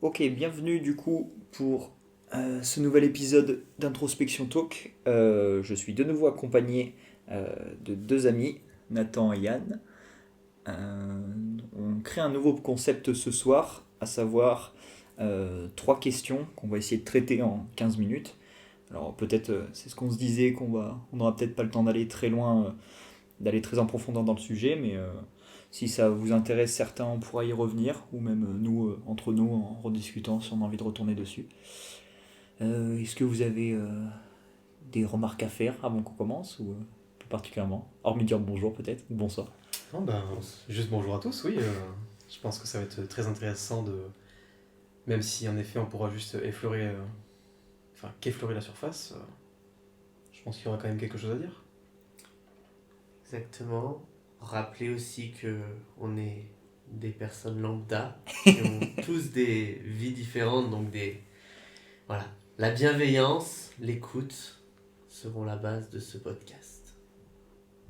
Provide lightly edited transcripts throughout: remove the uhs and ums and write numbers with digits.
Ok, bienvenue du coup pour ce nouvel épisode d'Introspection Talk. Je suis de nouveau accompagné de deux amis, Nathan et Yann. On crée un nouveau concept ce soir, à savoir trois questions qu'on va essayer de traiter en 15 minutes. Alors peut-être, c'est ce qu'on se disait, on n'aura peut-être pas le temps d'aller très loin, d'aller très en profondeur dans le sujet, mais si ça vous intéresse, certains, on pourra y revenir, ou même nous, entre nous, en rediscutant si on a envie de retourner dessus. Est-ce que vous avez des remarques à faire avant qu'on commence, ou plus particulièrement, hormis dire bonjour peut-être, ou bonsoir. Non, juste bonjour à tous, oui. Je pense que ça va être très intéressant même si en effet on pourra juste qu'effleurer la surface, je pense qu'il y aura quand même quelque chose à dire. Exactement. Rappelez aussi que on est des personnes lambda qui ont tous des vies différentes, donc voilà. La bienveillance, l'écoute seront la base de ce podcast.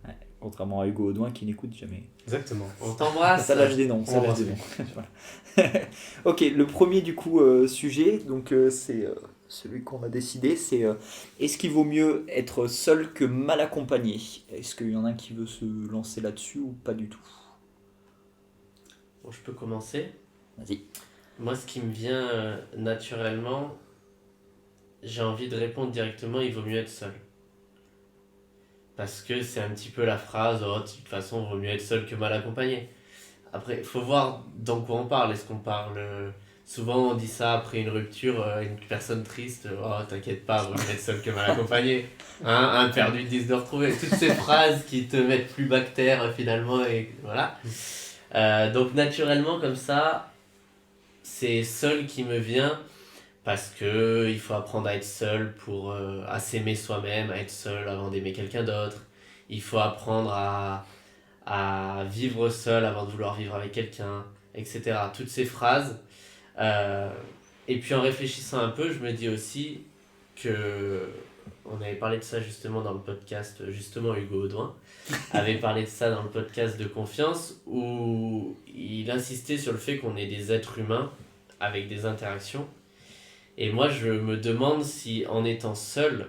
Ouais, contrairement à Hugo Audouin qui n'écoute jamais. Exactement. On t'embrasse. Ça lâche des noms, ça lâche des noms. Voilà. Ok, le premier du coup sujet, donc c'est celui qu'on a décidé, c'est est-ce qu'il vaut mieux être seul que mal accompagné? Est-ce qu'il y en a un qui veut se lancer là-dessus ou pas du tout? Bon, je peux commencer. Vas-y. Moi, ce qui me vient naturellement, j'ai envie de répondre directement, il vaut mieux être seul. Parce que c'est un petit peu la phrase, oh, de toute façon, il vaut mieux être seul que mal accompagné. Après, il faut voir dans quoi on parle. Est-ce qu'on parle. Souvent, on dit ça après une rupture, une personne triste, oh, t'inquiète pas, vaut mieux être seul que mal accompagné. Hein, un perdu de 10 de retrouver. Toutes ces phrases qui te mettent plus bactère finalement, et voilà. Donc, naturellement, comme ça, c'est seul qui me vient parce que il faut apprendre à être seul pour à s'aimer soi-même, à être seul avant d'aimer quelqu'un d'autre. Il faut apprendre à vivre seul avant de vouloir vivre avec quelqu'un, etc. Toutes ces phrases. Euh, et puis en réfléchissant un peu, je me dis aussi que on avait parlé de ça justement dans le podcast, justement Hugo Audouin avait parlé de ça dans le podcast de Confiance, où il insistait sur le fait qu'on est des êtres humains avec des interactions. Et moi je me demande si en étant seul,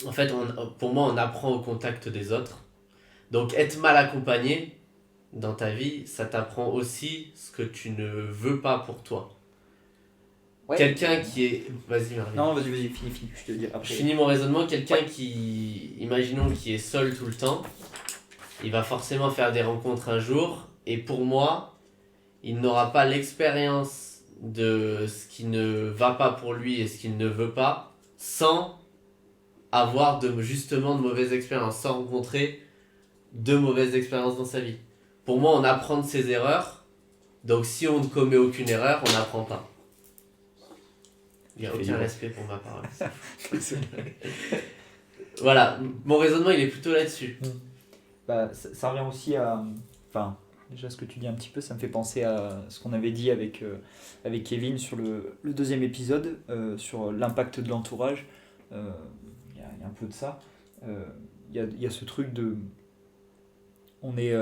en fait pour moi on apprend au contact des autres. Donc être mal accompagné dans ta vie, ça t'apprend aussi ce que tu ne veux pas pour toi. Ouais. Quelqu'un qui est... Vas-y, Marvin. Non, vas-y, finis, je te le dis après. Je finis mon raisonnement. Quelqu'un qui, imaginons, qui est seul tout le temps, il va forcément faire des rencontres un jour, et pour moi, il n'aura pas l'expérience de ce qui ne va pas pour lui et ce qu'il ne veut pas, sans avoir justement de mauvaises expériences, sans rencontrer de mauvaises expériences dans sa vie. Pour moi, on apprend de ses erreurs, donc si on ne commet aucune erreur, on n'apprend pas. Il n'y a aucun respect pour ma parole. Voilà, mon raisonnement il est plutôt là-dessus. Bah, ça revient aussi à... Enfin, déjà ce que tu dis un petit peu, ça me fait penser à ce qu'on avait dit avec Kevin sur le deuxième épisode, sur l'impact de l'entourage. Il y a un peu de ça. Il y a ce truc de... On est,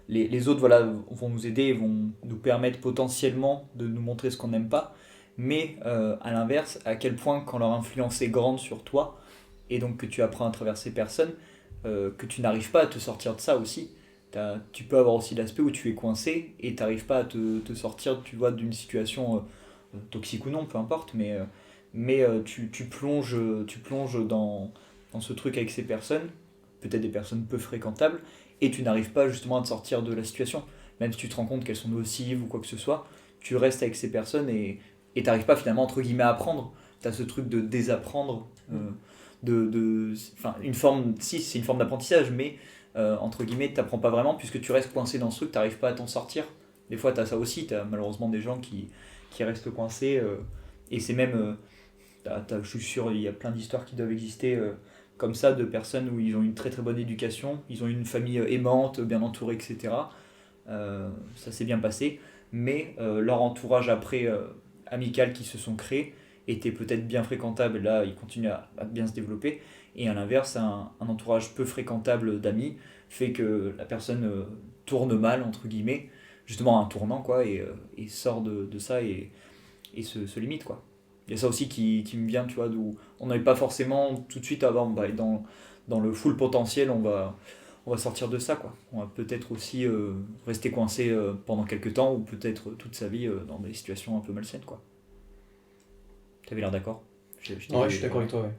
les autres voilà, vont nous aider, vont nous permettre potentiellement de nous montrer ce qu'on n'aime pas, mais à l'inverse, à quel point quand leur influence est grande sur toi, et donc que tu apprends à travers ces personnes, que tu n'arrives pas à te sortir de ça aussi. Tu peux avoir aussi l'aspect où tu es coincé et tu n'arrives pas à te sortir, tu vois, d'une situation toxique ou non, peu importe, mais tu plonges dans ce truc avec ces personnes, peut-être des personnes peu fréquentables, et tu n'arrives pas justement à te sortir de la situation. Même si tu te rends compte qu'elles sont nocives ou quoi que ce soit, tu restes avec ces personnes et tu n'arrives pas finalement, entre guillemets, à apprendre. Tu as ce truc de désapprendre. Une forme, si c'est une forme d'apprentissage, mais entre guillemets, tu n'apprends pas vraiment puisque tu restes coincé dans ce truc, tu n'arrives pas à t'en sortir. Des fois, tu as ça aussi, tu as malheureusement des gens qui restent coincés et c'est même, je suis sûr, il y a plein d'histoires qui doivent exister comme ça, de personnes où ils ont une très très bonne éducation, ils ont une famille aimante, bien entourée, etc. Ça s'est bien passé, mais leur entourage après amical qui se sont créés était peut-être bien fréquentable, et là ils continuent à bien se développer, et à l'inverse, un entourage peu fréquentable d'amis fait que la personne tourne mal, entre guillemets, justement un tournant, quoi, et sort de ça, et et se limite, quoi. Il y a ça aussi qui me vient, tu vois, d'où on n'avait pas forcément tout de suite avant, bah, dans le full potentiel, on va sortir de ça, quoi. On va peut-être aussi rester coincé pendant quelques temps, ou peut-être toute sa vie dans des situations un peu malsaines, quoi. T'avais l'air d'accord? Ouais, je suis d'accord avec toi, ouais.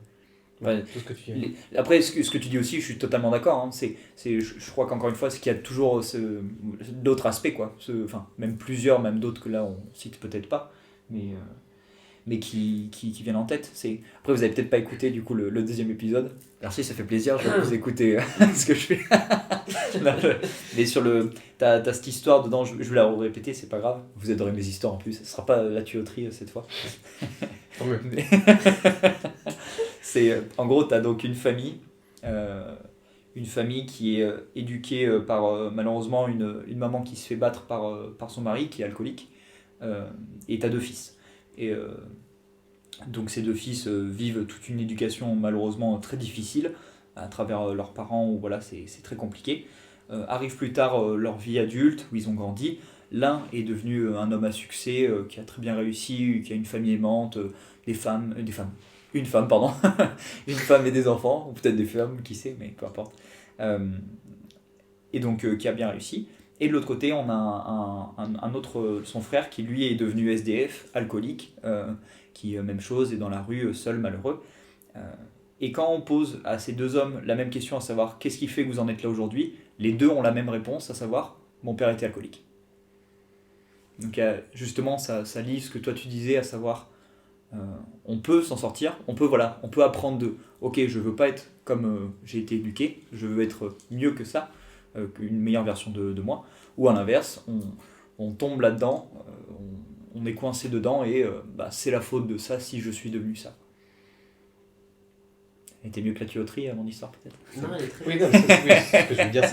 Ouais. Tout ce que tu dis. Après, ce que tu dis aussi, je suis totalement d'accord. Hein. Je crois qu'encore une fois, c'est qu'il y a toujours d'autres aspects, quoi. Enfin, même plusieurs, même d'autres que là, on cite peut-être pas, mais qui viennent en tête. Après, vous avez peut-être pas écouté du coup le deuxième épisode. Merci, ça fait plaisir, je vais vous écouter ce que je fais. Non, mais t'as cette histoire dedans, je vais la répéter, c'est pas grave. Vous adorez mes histoires en plus, ce sera pas la tuyauterie cette fois. Tant mieux. En gros, tu as donc une famille qui est éduquée par malheureusement une maman qui se fait battre par son mari qui est alcoolique, et tu as 2 fils. Et donc ces 2 fils vivent toute une éducation malheureusement très difficile à travers leurs parents, où voilà, c'est très compliqué. Arrive plus tard leur vie adulte, où ils ont grandi. L'un est devenu un homme à succès, qui a très bien réussi, qui a une famille aimante, une femme, pardon, une femme et des enfants, ou peut-être des femmes, qui sait, mais peu importe. Et donc qui a bien réussi. Et de l'autre côté, on a un autre, son frère, qui lui est devenu SDF, alcoolique, qui, même chose, est dans la rue, seul, malheureux. Et quand on pose à ces 2 hommes la même question, à savoir qu'est-ce qui fait que vous en êtes là aujourd'hui, les 2 ont la même réponse, à savoir mon père était alcoolique. Donc justement, ça lie ce que toi tu disais, à savoir on peut s'en sortir, on peut apprendre ok, je veux pas être comme j'ai été éduqué, je veux être mieux que ça, une meilleure version de moi, ou à l'inverse, on tombe là-dedans, on est coincé dedans, et c'est la faute de ça si je suis devenu ça. Elle était mieux que la tuyauterie à mon histoire, peut-être. Non, elle est très Oui, non, ce que je veux dire,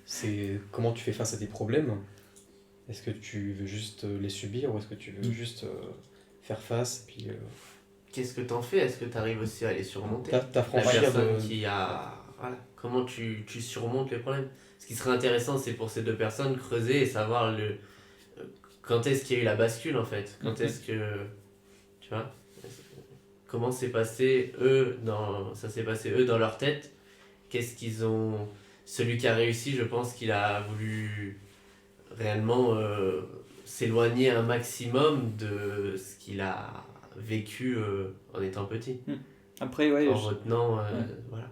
c'est comment tu fais face à tes problèmes. Est-ce que tu veux juste les subir, ou est-ce que tu veux juste faire face, et puis Qu'est-ce que t'en fais? Est-ce que t'arrives aussi à les surmonter? La t'affranchir personne de... qui a... Voilà. Comment tu surmontes les problèmes? Ce qui serait intéressant, c'est pour ces 2 personnes creuser et savoir quand est-ce qu'il y a eu la bascule, en fait. Quand est-ce que... Tu vois? Comment s'est passé ça s'est passé eux dans leur tête? Qu'est-ce qu'ils ont... Celui qui a réussi, je pense qu'il a voulu réellement s'éloigner un maximum de ce qu'il a vécu en étant petit. Après, ouais, en retenant... Voilà.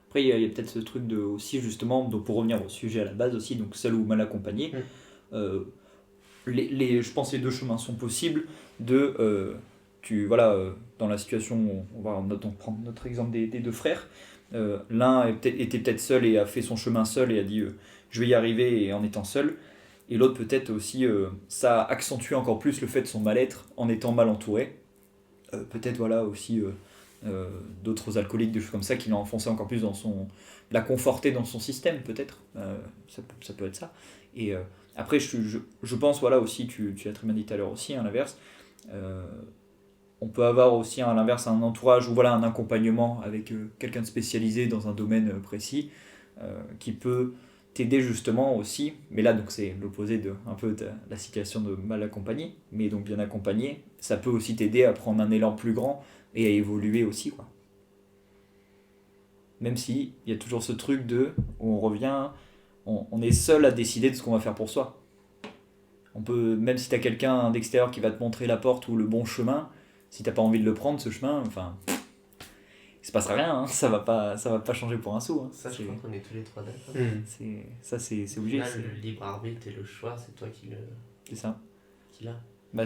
Après, il y a peut-être ce truc aussi, justement, donc pour revenir au sujet à la base aussi, donc seul ou mal accompagné, je pense que les 2 chemins sont possibles. Dans la situation, on va donc prendre notre exemple des 2 frères. L'un était peut-être seul et a fait son chemin seul et a dit je vais y arriver, et en étant seul. Et l'autre peut-être aussi, ça accentue encore plus le fait de son mal-être en étant mal entouré. Peut-être voilà aussi d'autres alcooliques, des choses comme ça, qui l'ont enfoncé encore plus l'a conforté dans son système, peut-être. Ça peut être ça. Et après, je pense, voilà aussi, tu l'as très bien dit tout à l'heure aussi, à l'inverse. On peut avoir aussi à l'inverse un entourage, ou voilà, un accompagnement avec quelqu'un de spécialisé dans un domaine précis, qui peut t'aider justement aussi, mais là donc c'est l'opposé de un peu de la situation de mal accompagné, mais donc bien accompagné, ça peut aussi t'aider à prendre un élan plus grand et à évoluer aussi, quoi. Même si il y a toujours ce truc où on revient, on est seul à décider de ce qu'on va faire pour soi. On peut, même si t'as quelqu'un d'extérieur qui va te montrer la porte ou le bon chemin, si t'as pas envie de le prendre, ce chemin, enfin, il se passera rien, hein, ça va pas changer pour un sou. Hein. Ça, je crois qu'on est tous les 3 d'accord. C'est obligé. Là, le libre arbitre et le choix, c'est toi qui l'as.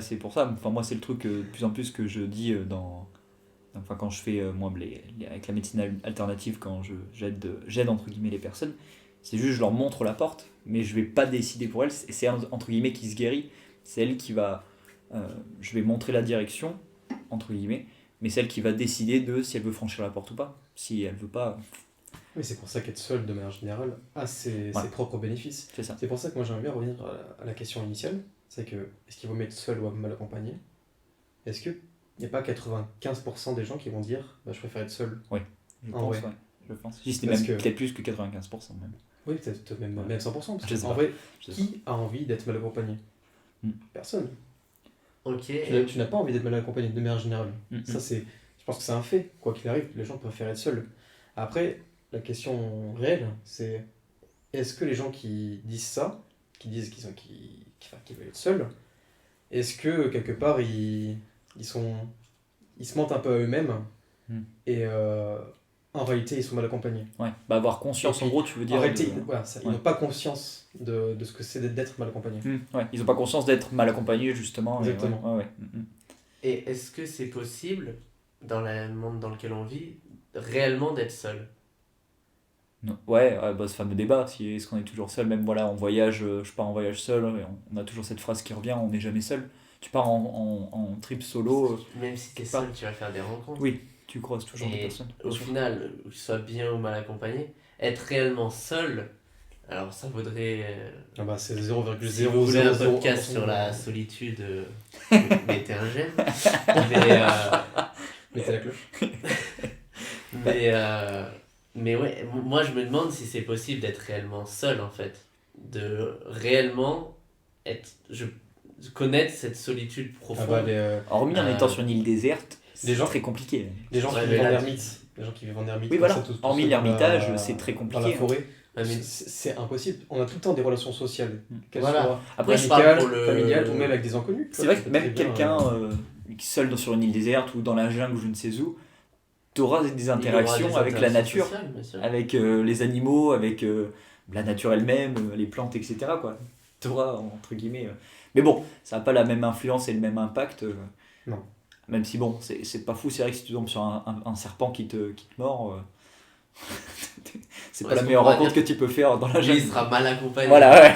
C'est pour ça, enfin, moi c'est le truc de plus en plus que je dis quand je fais moi avec la médecine alternative, quand j'aide entre guillemets les personnes, c'est juste je leur montre la porte, mais je vais pas décider pour elles, et c'est entre guillemets qui se guérit, c'est elle qui va, je vais montrer la direction entre guillemets, mais c'est elle qui va décider de si elle veut franchir la porte ou pas. Si elle veut pas... Oui, c'est pour ça qu'être seul, de manière générale, a ses propres bénéfices. C'est ça. C'est pour ça que moi j'aimerais bien revenir à la question initiale, c'est que, est-ce qu'il vaut mieux être seul ou mal accompagné? Est-ce qu'il n'y a pas 95% des gens qui vont dire je préfère être seul? Oui, je pense. Je pense. Si c'était peut-être plus que 95% même. Oui, peut-être même 100%, parce qu'en vrai, qui a envie d'être mal accompagné? Personne. Ok. Tu n'as pas envie d'être mal accompagné de manière générale. Mhm. Ça, je pense que c'est un fait. Quoi qu'il arrive, les gens préfèrent être seuls. Après, la question réelle, c'est est-ce que les gens qui disent ça, qui disent qu'ils veulent être seuls, est-ce que quelque part ils se mentent un peu à eux-mêmes Mm. et en réalité ils sont mal accompagnés. Ouais. Bah, avoir conscience, Et puis, en gros, tu veux dire. En réalité, de- voilà, ils Ouais. n'ont pas conscience de ce que c'est d'être mal accompagné. Ouais. Ils n'ont pas conscience d'être mal accompagnés, justement. et Exactement. Ouais, ouais, ouais. Mm. Et est-ce que c'est possible, dans le monde dans lequel on vit, réellement d'être seul? Non. Ouais, bah, ce fameux débat, si est-ce qu'on est toujours seul, même voilà, en voyage, je pars en voyage seul, et on a toujours cette phrase qui revient, on n'est jamais seul. Tu pars en trip solo, Même si t'es pas- seul, tu vas faire des rencontres. oui, tu croises toujours des Et personnes. au bien sûr. final, que tu sois bien ou mal accompagné, être réellement seul, alors ça vaudrait. Ah bah, c'est Si 0,000. vous voulez un podcast sur la solitude, mettez un j'aime. Mais, Mettez la cloche. mais ouais, moi je me demande si c'est possible d'être réellement seul en fait. De réellement connaître cette solitude Ah profonde. bah, Hormis en Euh, étant sur une île déserte, c'est les gens- très compliqué. les gens Ouais, qui mais vivent en là, ermite. Les gens qui vivent en ermite. Oui, comme voilà. ça, tout Hormis seul dans l'ermitage, c'est très Dans la compliqué. forêt. Ouais, mais- C'est impossible. On a tout le temps des relations sociales. Qu'elles Voilà. soient Après, je parle amicales, pour le- familiales ou même avec des inconnus. C'est vrai Tu que peux même très bien, quelqu'un seul sur une île déserte ou dans la jungle ou je ne sais où, tu auras des il y aura interactions des avec la interactions nature, sociales, bien sûr. avec les animaux, avec la nature elle-même, les plantes, etc. Tu auras, entre guillemets. Mais bon, ça n'a pas la même influence et le même impact. Non. Même si, bon, c'est pas fou, c'est vrai que si tu tombes sur un serpent qui te mord, c'est Ouais, pas la est-ce meilleure qu'on pourra rencontre que dire tu peux faire dans la Lui, il jungle. sera mal accompagné. Voilà, ouais.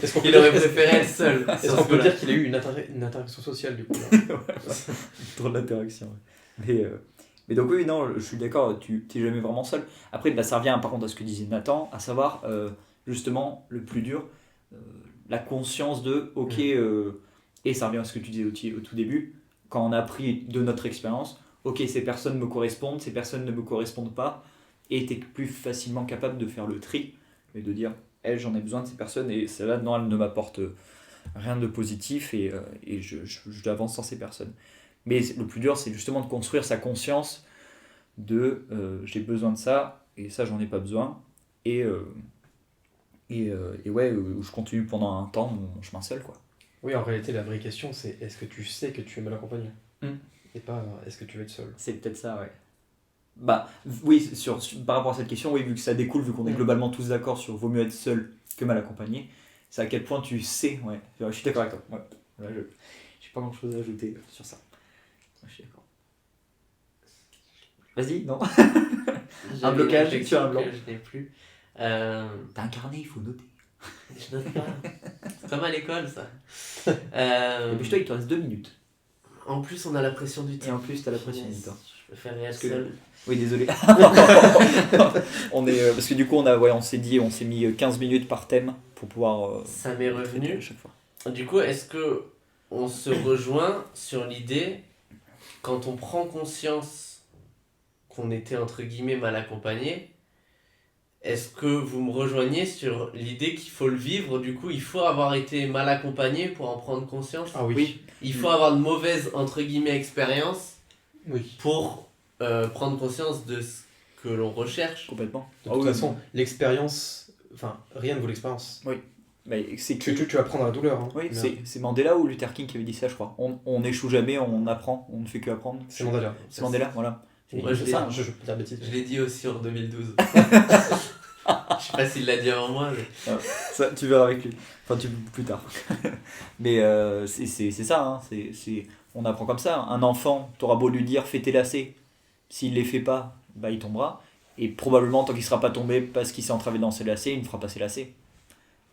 Est-ce qu'on peut Il dire- aurait préféré être seul. est-ce sur qu'on ce peut coup-là. dire qu'il a eu une interaction sociale du coup là Trop d'interaction. Ouais. Mais donc oui, non, je suis d'accord, tu t'es jamais vraiment seul. Après, bah, ça revient par contre à ce que disait Nathan, à savoir justement le plus dur, la conscience de, ok, et ça revient à ce que tu disais au tout début, quand on a appris de notre expérience, ok, ces personnes me correspondent, ces personnes ne me correspondent pas, et tu es plus facilement capable de faire le tri, et de dire, elle, j'en ai besoin de ces personnes, et celle-là, non, elle ne m'apporte rien de positif, et je avance sans ces personnes. Mais le plus dur, c'est justement de construire sa conscience de j'ai besoin de ça, et ça, j'en ai pas besoin, et ouais, je continue pendant un temps mon chemin seul, quoi. Oui, en réalité, la vraie question c'est est-ce que tu sais que tu es mal accompagné et pas est-ce que tu veux être seul. C'est peut-être ça, ouais. Bah, oui, par rapport à cette question, oui, vu que ça découle, vu qu'on est globalement tous d'accord sur vaut mieux être seul que mal accompagné, c'est à quel point tu sais, ouais. Je suis d'accord avec toi. Ouais. Là, j'ai pas grand chose à ajouter sur ça. Ouais, je suis d'accord. Vas-y, non. J'avais blocage, une tu as un blanc. que je n'ai plus. T'as un carnet, il faut noter. Je note pas. C'est comme à l'école, ça. Dépêche-toi, il te reste 2 minutes. En plus, on a la pression du Et temps. en plus, t'as la pression du Yes. temps. Je préférerais être Parce que- seul. Oui, désolé. On est, parce que du coup, on s'est dit, on s'est mis 15 minutes par thème pour pouvoir. Ça m'est traiter à revenu. chaque fois. Du coup, est-ce que on se rejoint sur l'idée, quand on prend conscience qu'on était entre guillemets mal accompagné, est-ce que vous me rejoignez sur l'idée qu'il faut le vivre, du coup il faut avoir été mal accompagné pour en prendre conscience? Ah oui. Oui. Il faut avoir de mauvaises entre guillemets expériences Oui. pour prendre conscience de ce que l'on recherche. Complètement. De toute façon, l'expérience, enfin, rien ne vaut l'expérience. Mais c'est Tu qui apprends dans la douleur. Hein. Oui, Mais c'est Mandela ou Luther King qui avait dit ça, je crois. On n'échoue jamais, on apprend, on ne fait que apprendre. c'est Mandela. C'est Mandela, voilà. Moi, je C'est l'ai- ça, je peux dire de bêtises. Je l'ai dit aussi en 2012. Je sais pas s'il l'a dit avant moi, mais... Ça, tu verras avec lui. Enfin, plus tard. Mais c'est ça, hein. On apprend comme ça. Un enfant, t'auras beau lui dire fais tes lacets. S'il les fait pas, bah, il tombera. Et probablement, tant qu'il sera pas tombé parce qu'il s'est entravé dans ses lacets, il ne fera pas ses lacets.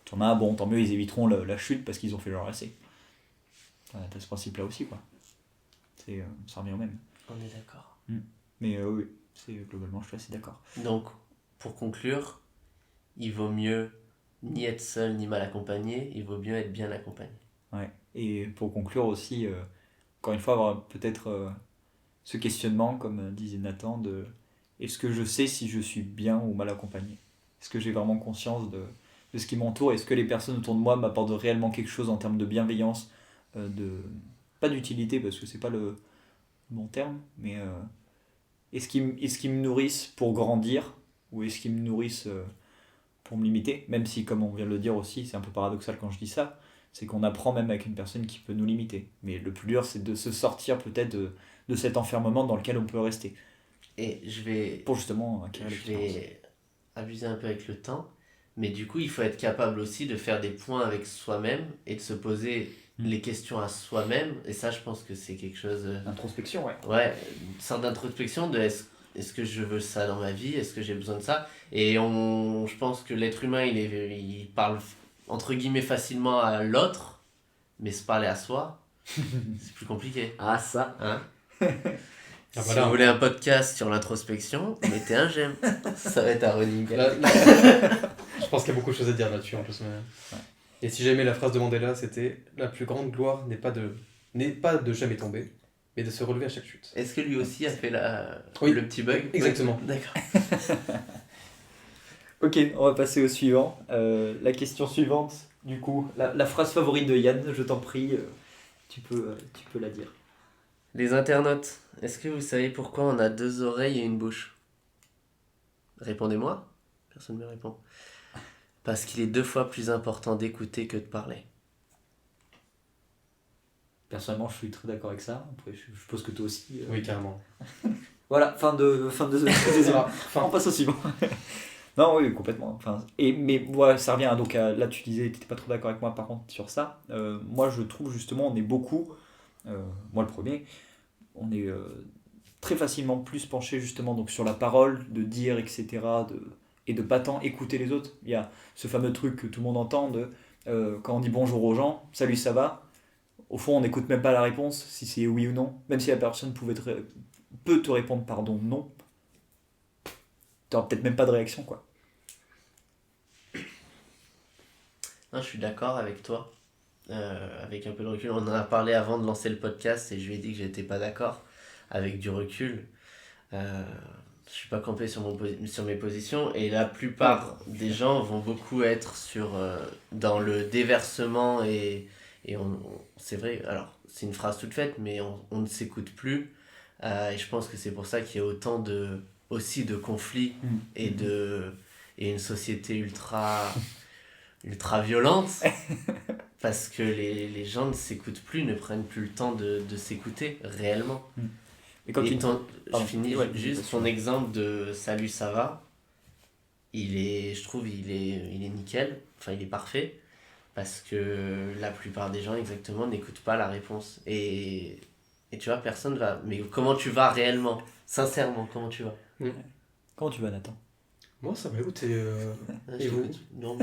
T'en as, bon, tant mieux, ils éviteront la chute parce qu'ils ont fait leur lacets. T'as ce principe-là aussi, quoi. Ça revient au même. On est d'accord. Mais oui, globalement, je suis assez d'accord. Donc, pour conclure, il vaut mieux ni être seul ni mal accompagné, il vaut mieux être bien accompagné. Ouais. Et pour conclure aussi, encore une fois, avoir peut-être ce questionnement, comme disait Nathan, de est-ce que je sais si je suis bien ou mal accompagné? Est-ce que j'ai vraiment conscience de ce qui m'entoure? Est-ce que les personnes autour de moi m'apportent réellement quelque chose en termes de bienveillance, pas d'utilité parce que c'est pas le bon terme, mais est-ce qu'ils me nourrissent pour grandir ou est-ce qu'ils me nourrissent pour me limiter, même si comme on vient de le dire aussi, c'est un peu paradoxal quand je dis ça, c'est qu'on apprend même avec une personne qui peut nous limiter. Mais le plus dur, c'est de se sortir peut-être de cet enfermement dans lequel on peut rester. Et je vais Pour justement acquérir l'expérience. abuser un peu avec le temps, mais du coup, il faut être capable aussi de faire des points avec soi-même et de se poser les questions à soi-même. Et ça, je pense que c'est quelque chose... Introspection, ouais. Ouais, une sorte d'introspection de est-ce que je veux ça dans ma vie, est-ce que j'ai besoin de ça. Et je pense que l'être humain, il parle entre guillemets facilement à l'autre, mais se parler à soi, c'est plus compliqué. Ah, ça. Hein? Ah, Si voilà. vous voulez un podcast sur l'introspection, mettez un j'aime. Ça va être un running gag. Je pense qu'il y a beaucoup de choses à dire là-dessus en plus. Et si jamais la phrase de Mandela, c'était la plus grande gloire n'est pas de jamais tomber, mais de se relever à chaque chute. Est-ce que lui aussi a fait Oui. le petit bug? Exactement. D'accord. Ok, on va passer au suivant. La question suivante, du coup, la phrase favorite de Yann, je t'en prie, tu peux la dire. Les internautes, est-ce que vous savez pourquoi on a 2 oreilles et une bouche? Répondez-moi. Personne ne me répond. Parce qu'il est 2 fois plus important d'écouter que de parler. Personnellement, je suis très d'accord avec ça. Après, je suppose que toi aussi. Oui, carrément. Voilà, fin de on passe au suivant. Non, oui, complètement. Enfin, mais voilà, ça revient. Donc là, tu disais, tu n'étais pas trop d'accord avec moi par contre sur ça. Moi, je trouve justement, on est beaucoup, moi le premier, on est très facilement plus penché justement donc, sur la parole, de dire, etc. Et de pas tant écouter les autres. Il y a ce fameux truc que tout le monde entend de quand on dit bonjour aux gens, salut, ça va. Au fond, on n'écoute même pas la réponse, si c'est oui ou non. Même si la personne peut te répondre pardon, non. Tu n'auras peut-être même pas de réaction, quoi. Non, je suis d'accord avec toi. Avec un peu de recul. On en a parlé avant de lancer le podcast et je lui ai dit que j'étais pas d'accord. Avec du recul. Je suis pas campé sur mes positions et la plupart des gens vont beaucoup être dans le déversement et c'est vrai, alors c'est une phrase toute faite mais on ne s'écoute plus et je pense que c'est pour ça qu'il y a autant aussi de conflits et une société ultra violente parce que les gens ne s'écoutent plus, ne prennent plus le temps de s'écouter réellement. Et quand je finis juste ton exemple de salut ça va, je trouve il est nickel, enfin il est parfait parce que la plupart des gens exactement n'écoutent pas la réponse et tu vois personne va, mais comment tu vas réellement, sincèrement comment tu vas? Comment tu vas, Nathan? Moi ça va, écoute, et vous? Non,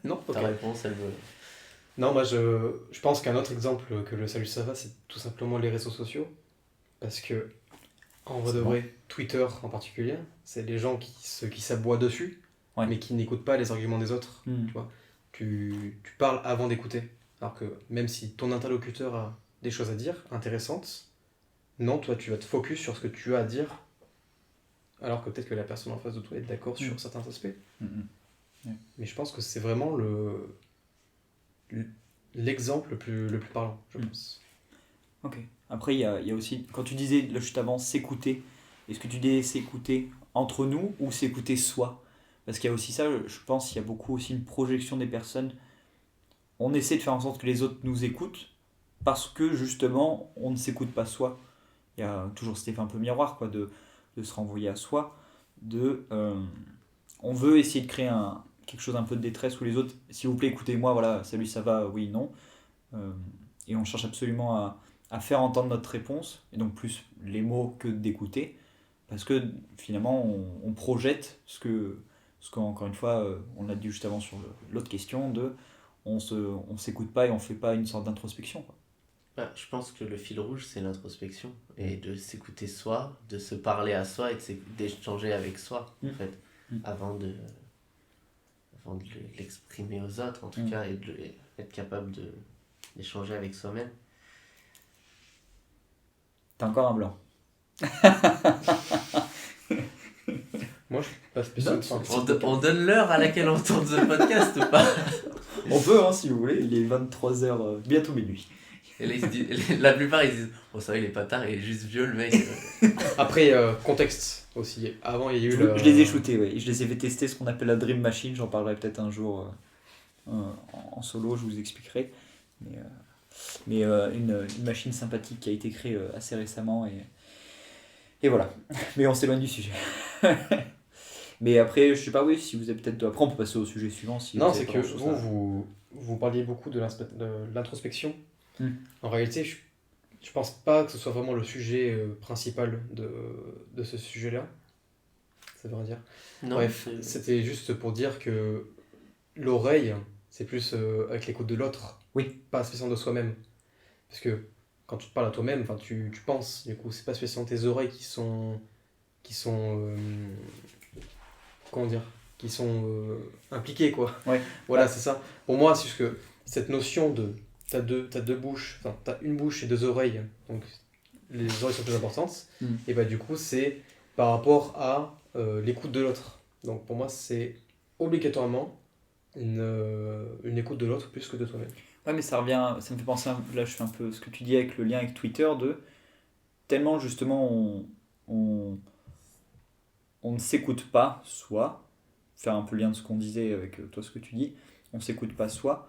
Non, ok. ta réponse elle veut. Non, moi je pense qu'un autre exemple que le salut ça va, c'est tout simplement les réseaux sociaux. Parce que, en vrai de vrai, Twitter en particulier, c'est les gens qui s'aboient dessus, ouais. Mais qui n'écoutent pas les arguments des autres. Tu vois. Tu parles avant d'écouter. Alors que même si ton interlocuteur a des choses à dire, intéressantes, non, toi tu vas te focus sur ce que tu as à dire, alors que peut-être que la personne en face de toi est d'accord sur certains aspects. Mais je pense que c'est vraiment l'exemple le plus parlant, je pense. Ok. Après, il y a aussi, quand tu disais là, juste avant, s'écouter, est-ce que tu disais s'écouter entre nous ou s'écouter soi? Parce qu'il y a aussi ça, je pense, il y a beaucoup aussi une projection des personnes. On essaie de faire en sorte que les autres nous écoutent parce que justement, on ne s'écoute pas soi. Il y a toujours cet effet un peu miroir, quoi, de se renvoyer à soi. On veut essayer de créer quelque chose un peu de détresse où les autres, s'il vous plaît, écoutez-moi, voilà, salut, ça va, oui, non. Et on cherche absolument à faire entendre notre réponse, et donc plus les mots que d'écouter, parce que finalement on projette ce qu'encore une fois on a dit juste avant sur l'autre question on s'écoute pas et on fait pas une sorte d'introspection, quoi. Je pense que le fil rouge c'est l'introspection et de s'écouter soi, de se parler à soi et d'échanger avec soi en fait, avant de l'exprimer aux autres en tout cas et être capable d'échanger avec soi-même. T'as encore un blanc. Moi, je suis pas spécialement. On donne l'heure à laquelle on tourne ce podcast ou pas? On peut, hein, si vous voulez. Il est 23h, bientôt minuit. Et là, la plupart, ils disent oh, ça va, il est pas tard, il est juste vieux, le mec. Après, contexte aussi. Avant, il y a eu Je les ai shootés, ouais. Je les ai fait tester ce qu'on appelle la Dream Machine. J'en parlerai peut-être un jour en solo, je vous expliquerai. Mais une machine sympathique qui a été créée assez récemment. Et voilà. Mais on s'éloigne du sujet. Mais après, je sais pas, oui, si vous avez peut-être. Après, on peut passer au sujet suivant. Si Non, vous avez c'est pas que grand-chose à- vous parliez beaucoup de l'introspection. Hmm. En réalité, je pense pas que ce soit vraiment le sujet principal de ce sujet-là. Ça veut rien dire. Non, Bref, c'était juste pour dire que l'oreille, c'est plus avec l'écoute de l'autre, Oui. pas spécialement de soi-même. Parce que quand tu te parles à toi-même, enfin tu penses, du coup, c'est pas spécialement tes oreilles qui sont comment dire, qui sont impliquées, quoi. Ouais. Voilà, Ouais. c'est ça. Pour moi, c'est juste que cette notion de t'as deux bouches, enfin t'as une bouche et deux oreilles, donc les oreilles sont plus importantes, et bah du coup c'est par rapport à l'écoute de l'autre. Donc pour moi c'est obligatoirement une écoute de l'autre plus que de toi-même. Ouais, mais ça revient, ça me fait penser, là je fais un peu ce que tu dis avec le lien avec Twitter, de tellement justement on ne s'écoute pas soi, faire un peu le lien de ce qu'on disait avec toi, ce que tu dis, on ne s'écoute pas soi,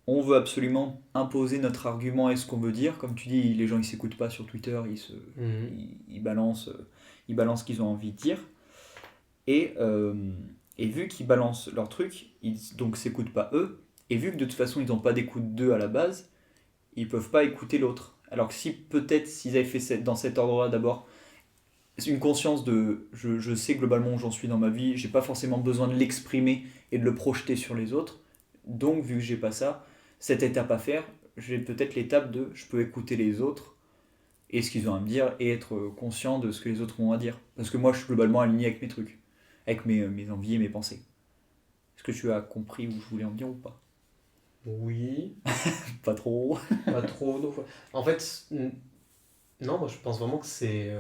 on veut absolument imposer notre argument et ce qu'on veut dire, comme tu dis, les gens ils s'écoutent pas sur Twitter, ils balancent ce qu'ils ont envie de dire, et vu qu'ils balancent leur truc, ils donc s'écoutent pas eux, et vu que de toute façon ils n'ont pas d'écoute d'eux à la base, ils peuvent pas écouter l'autre. Alors que si peut-être s'ils avaient fait dans cet ordre-là d'abord, une conscience de je sais globalement où j'en suis dans ma vie, j'ai pas forcément besoin de l'exprimer et de le projeter sur les autres, donc vu que j'ai pas ça, cette étape à faire, j'ai peut-être l'étape de je peux écouter les autres et ce qu'ils ont à me dire et être conscient de ce que les autres ont à dire. Parce que moi je suis globalement aligné avec mes trucs, avec mes envies et mes pensées. Est-ce que tu as compris où je voulais en venir ou pas? Oui, Pas trop. pas trop. Non. En fait, non, moi je pense vraiment que c'est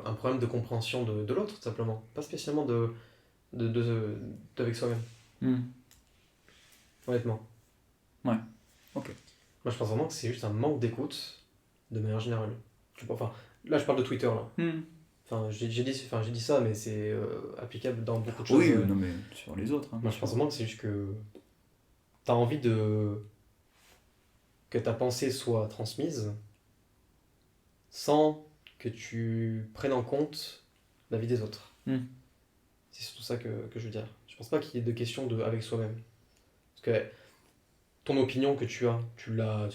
un problème de compréhension de l'autre, tout simplement. Pas spécialement d'avec soi-même, honnêtement. Ouais, ok. Moi je pense vraiment que c'est juste un manque d'écoute de manière générale. Enfin, là je parle de Twitter là. Enfin, j'ai dit ça, mais c'est applicable dans beaucoup de choses. Oui, non mais sur les autres. Moi je pense vraiment que c'est juste que t'as envie que ta pensée soit transmise sans que tu prennes en compte la vie des autres. C'est surtout ça que je veux dire. Je pense pas qu'il y ait de question avec soi-même. Parce que ton opinion que tu as, tu l'as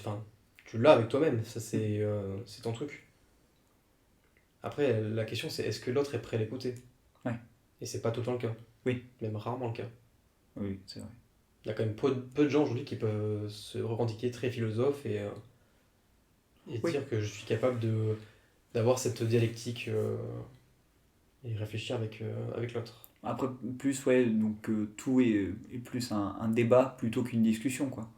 avec toi-même. Ça, c'est ton truc. Après, la question, c'est est-ce que l'autre est prêt à l'écouter? Ouais. Et c'est pas tout le temps le cas. Oui. Même rarement le cas. Oui, c'est vrai. Il y a quand même peu de gens aujourd'hui qui peuvent se revendiquer très philosophes et Oui. dire que je suis capable d'avoir cette dialectique et réfléchir avec l'autre. Après, plus, ouais, donc tout est plus un débat plutôt qu'une discussion, quoi.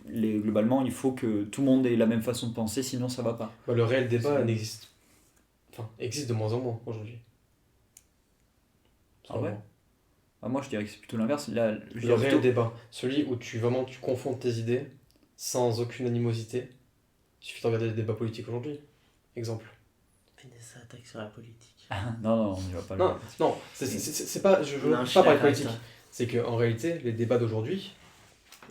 Globalement, il faut que tout le monde ait la même façon de penser, sinon ça va pas. Bah, le réel débat C'est- existe de moins en moins aujourd'hui. Ah ouais? Moi, je dirais que c'est plutôt l'inverse. Là, je Le dirais réel plutôt- débat, celui où tu confrontes tes idées sans aucune animosité. Il suffit de regarder les débats politiques aujourd'hui. Exemple. Vanessa attaque sur la politique. Non, on n'y va pas là. Non, c'est pas. Je veux Non, pas je suis parler d'accord avec politique. toi. C'est qu'en réalité, les débats d'aujourd'hui,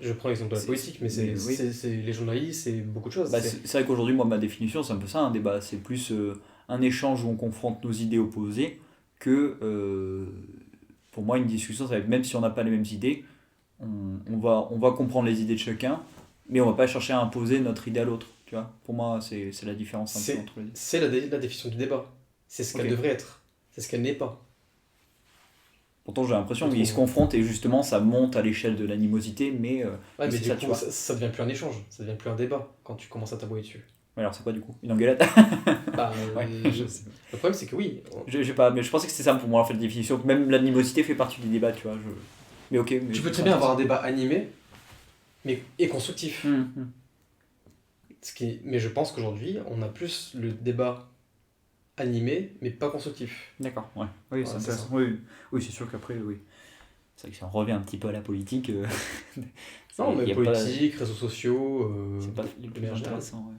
je prends l'exemple de la C'est- politique, mais mais oui. c'est les journalistes, c'est beaucoup de choses. Bah, c'est vrai qu'aujourd'hui, moi, ma définition, c'est un peu ça, un débat. C'est plus un échange où on confronte nos idées opposées que, pour moi, une discussion, ça va être, même si on n'a pas les mêmes idées, on va comprendre les idées de chacun, mais on va pas chercher à imposer notre idée à l'autre. Tu vois? Pour moi, c'est la différence un peu entre les deux. C'est la définition du débat. C'est ce qu'elle Ok. devrait être. C'est ce qu'elle n'est pas. Pourtant, j'ai l'impression Je qu'ils trouve. se confrontent et justement, ça monte à l'échelle de l'animosité, mais Ouais, mais mais c'est du ça, coup, tu vois. ça devient plus un échange, ça devient plus un débat quand tu commences à t'abouiller dessus. Ouais, alors, c'est quoi du coup? Une engueulade? Bah, Ouais, je sais. le problème, c'est que oui, J'ai pas, mais je pensais que c'était ça pour moi en fait la définition. Même l'animosité fait partie du débat, tu vois. Mais ok. Mais tu peux très bien avoir un débat animé et constructif. Hum. Mais je pense qu'aujourd'hui, on a plus le débat animé, mais pas constructif. D'accord, ouais. Oui, c'est Ouais, c'est intéressant. Oui, c'est sûr qu'après, oui. C'est vrai que si on revient un petit peu à la politique, Non, mais y a pas- politique, réseaux sociaux. c'est pas les de plus manière générale. intéressants. Ouais.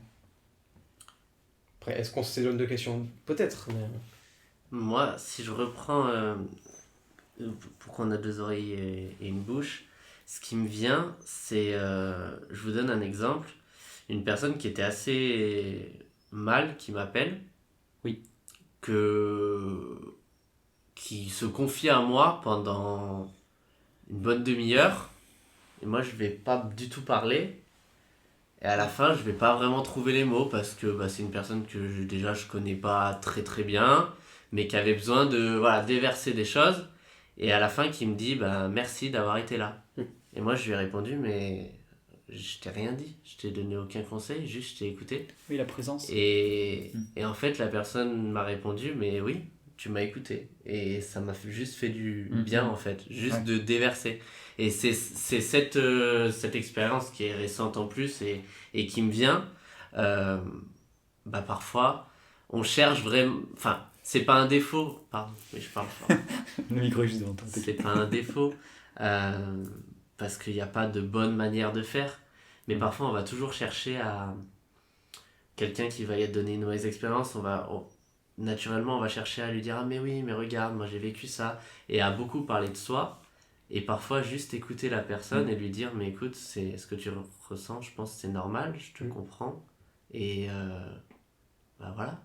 Après, est-ce qu'on s'éloigne de questions? Peut-être, mais. Moi, si je reprends pourquoi on a deux oreilles et une bouche, ce qui me vient, c'est, je vous donne un exemple, une personne qui était assez mal, qui m'appelle, Oui. qui se confie à moi pendant une bonne demi-heure, et moi je vais pas du tout parler, et à la fin je vais pas vraiment trouver les mots, parce que bah, c'est une personne que déjà je connais pas très très bien, mais qui avait besoin de voilà, déverser des choses, et à la fin qui me dit bah, merci d'avoir été là. Et moi je lui ai répondu mais je t'ai rien dit, je t'ai donné aucun conseil, juste je t'ai écouté. Oui, la présence. Et en fait, la personne m'a répondu, mais oui, tu m'as écouté. Et ça m'a juste fait du bien, en fait, juste Ouais. de déverser. Et c'est cette expérience qui est récente en plus et qui me vient. euh, bah parfois, on cherche vraiment. Enfin, c'est pas un défaut, pardon, mais je parle fort. Le micro est juste devant toi. C'est pas un défaut, parce qu'il n'y a pas de bonne manière de faire. Mais parfois, on va toujours chercher à quelqu'un qui va y donner une mauvaise expérience. Naturellement, on va chercher à lui dire ah mais oui, mais regarde, moi j'ai vécu ça, et à beaucoup parler de soi. Et parfois, juste écouter la personne et lui dire mais écoute, c'est ce que tu ressens, je pense que c'est normal, je te comprends. Et bah voilà.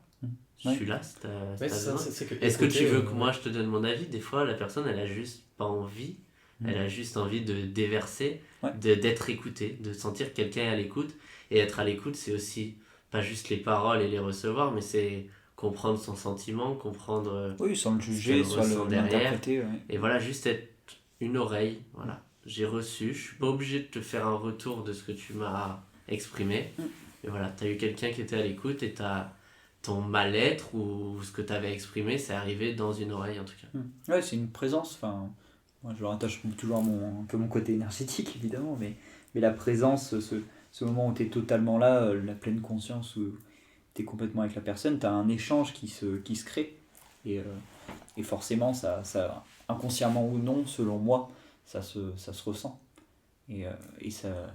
Je Ouais. suis là, si t'as Ouais, c'est ça, besoin. c'est Est-ce que tu écouter, veux que moi je te donne mon avis? Des fois, la personne, elle a juste pas envie. Elle a juste envie de déverser, Ouais. d'être écoutée, de sentir que quelqu'un est à l'écoute. Et être à l'écoute, c'est aussi pas juste les paroles et les recevoir, mais c'est comprendre son sentiment, comprendre Oui, sans le ce juger, qu'elle soit ressent derrière. l'interpréter. Ouais. Et voilà, juste être une oreille. Voilà. J'ai reçu, je suis pas obligé de te faire un retour de ce que tu m'as exprimé. Et voilà, tu as eu quelqu'un qui était à l'écoute et ton mal-être ou ce que tu avais exprimé, c'est arrivé dans une oreille en tout cas. Ouais, c'est une présence. Enfin, moi, je le rattache toujours à un peu mon côté énergétique, évidemment, mais la présence, ce moment où tu es totalement là, la pleine conscience, où tu es complètement avec la personne, tu as un échange qui se crée. Et forcément, inconsciemment ou non, selon moi, ça se ressent. Et ça,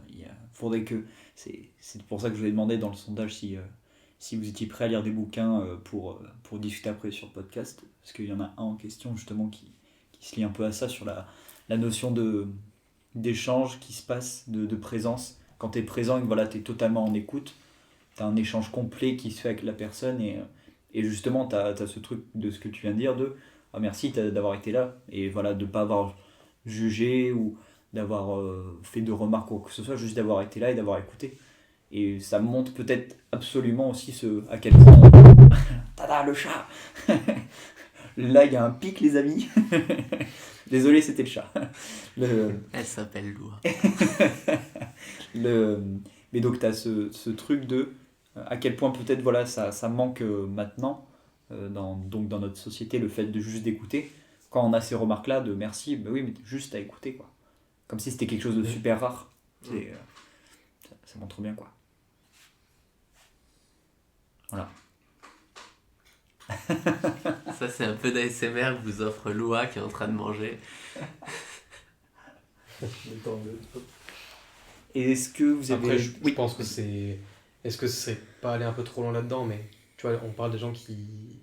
faudrait que. C'est pour ça que je vous ai demandé dans le sondage si vous étiez prêt à lire des bouquins pour discuter après sur le podcast. Parce qu'il y en a un en question justement qui se lie un peu à ça, sur la notion d'échange qui se passe, de présence. Quand tu es présent et que voilà, tu es totalement en écoute, tu as un échange complet qui se fait avec la personne. Et justement, tu as ce truc de ce que tu viens de dire de ah, merci d'avoir été là. Et voilà, de ne pas avoir jugé ou d'avoir fait de remarques ou quoi que ce soit, juste d'avoir été là et d'avoir écouté. Et ça montre peut-être absolument aussi à quel point. Tada, le chat. Là, il y a un pic, les amis. Désolé, c'était le chat. Elle s'appelle Loua. Mais donc, tu as ce truc de à quel point peut-être voilà, ça manque maintenant dans notre société, le fait de juste d'écouter. Quand on a ces remarques-là de merci, ben oui, mais juste à écouter, quoi. Comme si c'était quelque chose de super rare. Ça montre bien, quoi. Voilà. Ça, c'est un peu d'ASMR que vous offre Loua qui est en train de manger. Et est-ce que vous avez... Après, je pense que c'est. Est-ce que c'est pas aller un peu trop loin là-dedans, mais tu vois, on parle des gens qui.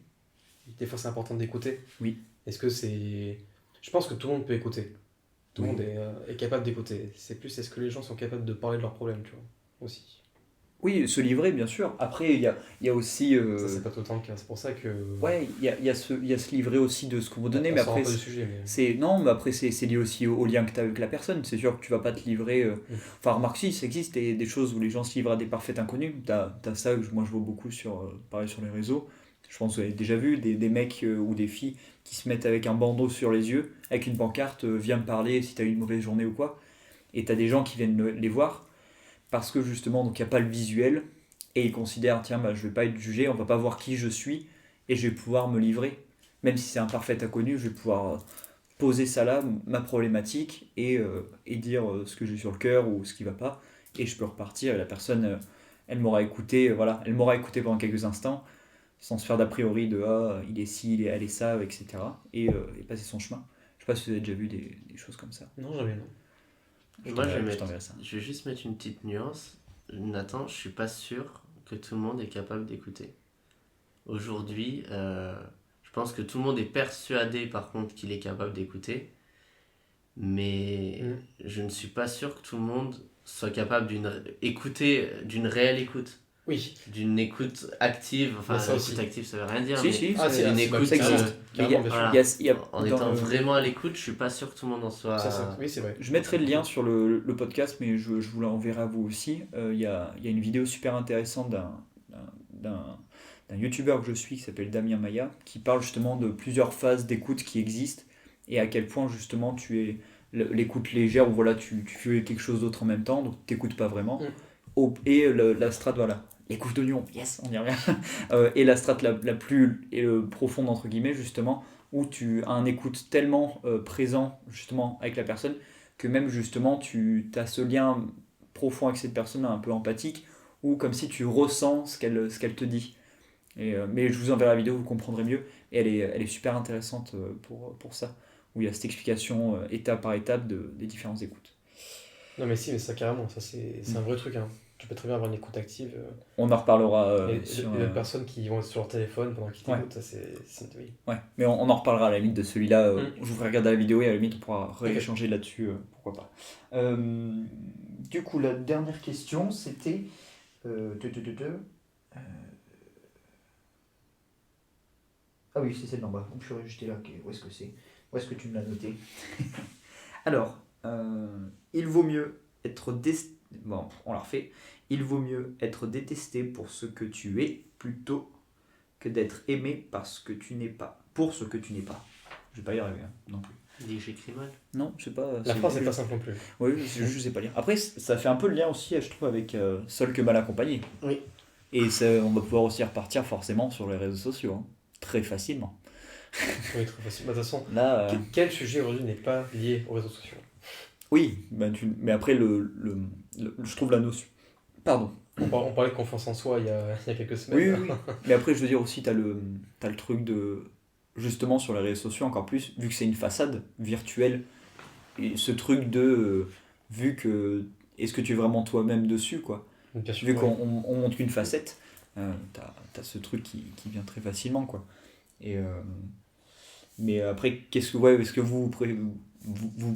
Des fois, c'est important d'écouter. Oui. Est-ce que c'est. Je pense que tout le monde peut écouter. Tout le monde est capable d'écouter. C'est plus, est-ce que les gens sont capables de parler de leurs problèmes, tu vois, aussi. Oui, se livrer, bien sûr. Après, il y a aussi... Ça, c'est pas tout le temps le cas. C'est pour ça que. Ouais, il y a se livrer aussi de ce qu'on vous donnez, mais après... pas du sujet, mais... Non, mais après, c'est lié aussi au lien que tu as avec la personne. C'est sûr que tu vas pas te livrer... Enfin, remarque, si, ça existe des choses où les gens se livrent à des parfaits inconnus. T'as ça que moi je vois beaucoup pareil sur les réseaux. Je pense que vous avez déjà vu des mecs ou des filles qui se mettent avec un bandeau sur les yeux, avec une pancarte, viens me parler si tu as eu une mauvaise journée ou quoi. Et tu as des gens qui viennent les voir parce que justement, donc il n'y a pas le visuel et ils considèrent, tiens, bah, je vais pas être jugé, on va pas voir qui je suis et je vais pouvoir me livrer. Même si c'est un parfait inconnu, je vais pouvoir poser ça là, ma problématique, et dire ce que j'ai sur le cœur ou ce qui va pas, et je peux repartir, et la personne, elle m'aura écouté, voilà, elle m'aura écouté pendant quelques instants, sans se faire d'a priori de ah, il est ci, elle est ça, etc. Et passer son chemin. Je sais pas si vous avez déjà vu des choses comme ça. Non, jamais, non. Moi, Je t'enverrai ça. je vais juste mettre une petite nuance. Nathan, je suis pas sûr que tout le monde est capable d'écouter. Aujourd'hui, je pense que tout le monde est persuadé par contre qu'il est capable d'écouter, mais je ne suis pas sûr que tout le monde soit capable d'une réelle écoute. Oui. D'une écoute active, enfin ça écoute aussi. active ça veut rien dire, Si, mais si, une écoute ça existe. Mais il y a- voilà. il y a En dans étant le- vraiment à l'écoute, je suis pas sûr que tout le monde en soit. Oui, c'est vrai. Je mettrai le lien sur le podcast, mais je vous l'enverrai à vous aussi. Il y a une vidéo super intéressante d'un youtubeur que je suis qui s'appelle Damien Maya, qui parle justement de plusieurs phases d'écoute qui existent et à quel point justement tu es l'écoute légère où voilà, tu fais quelque chose d'autre en même temps, donc tu n'écoutes pas vraiment. Et la strate, voilà, l'écoute d'oignon, yes, on y revient. Et la strate la plus profonde, entre guillemets, justement, où tu as un écoute tellement présent justement avec la personne que même justement tu as ce lien profond avec cette personne un peu empathique ou comme si tu ressens ce qu'elle te dit. Mais je vous enverrai la vidéo, vous comprendrez mieux. Et elle est super intéressante pour ça, où il y a cette explication étape par étape des différentes écoutes. Non, mais si, mais ça, carrément, ça, c'est un vrai truc. Hein. Tu peux très bien avoir une écoute active. On en reparlera Et sur... les personnes qui vont être sur leur téléphone pendant qu'ils t'écoutent, ça, oui. Ouais, mais on en reparlera à la limite de celui-là. Je vous ferai regarder la vidéo et à la limite on pourra rééchanger là-dessus, pourquoi pas. Du coup, la dernière question, c'était... Ah oui, c'est celle d'en bas. Oh, purée, j'étais là. Ok, où est-ce que c'est? Où est-ce que tu me l'as noté? Alors, il vaut mieux être... Bon, on la refait. Il vaut mieux être détesté pour ce que tu es plutôt que d'être aimé parce que tu n'es pas. Pour ce que tu n'es pas. Je vais pas y arriver non plus. Dis que j'écris mal. Non, je sais pas. La phrase n'est pas simple non plus. Oui, je sais pas lire. Après, ça fait un peu le lien aussi, je trouve, avec Seul que mal accompagné. Oui. Et on va pouvoir aussi repartir forcément sur les réseaux sociaux, hein, très facilement. Oui, très facile. De toute façon, là, quel sujet aujourd'hui n'est pas lié aux réseaux sociaux? Oui, mais après, je trouve la notion. Pardon. On parlait de confiance en soi il y a quelques semaines. Oui. Mais après, je veux dire aussi, t'as le truc de. Justement, sur les réseaux sociaux, encore plus, vu que c'est une façade virtuelle, et ce truc de. Vu que. Est-ce que tu es vraiment toi-même dessus, quoi? Bien sûr, vu qu'on montre une facette, t'as ce truc qui vient très facilement, quoi. Mais après, est-ce que vous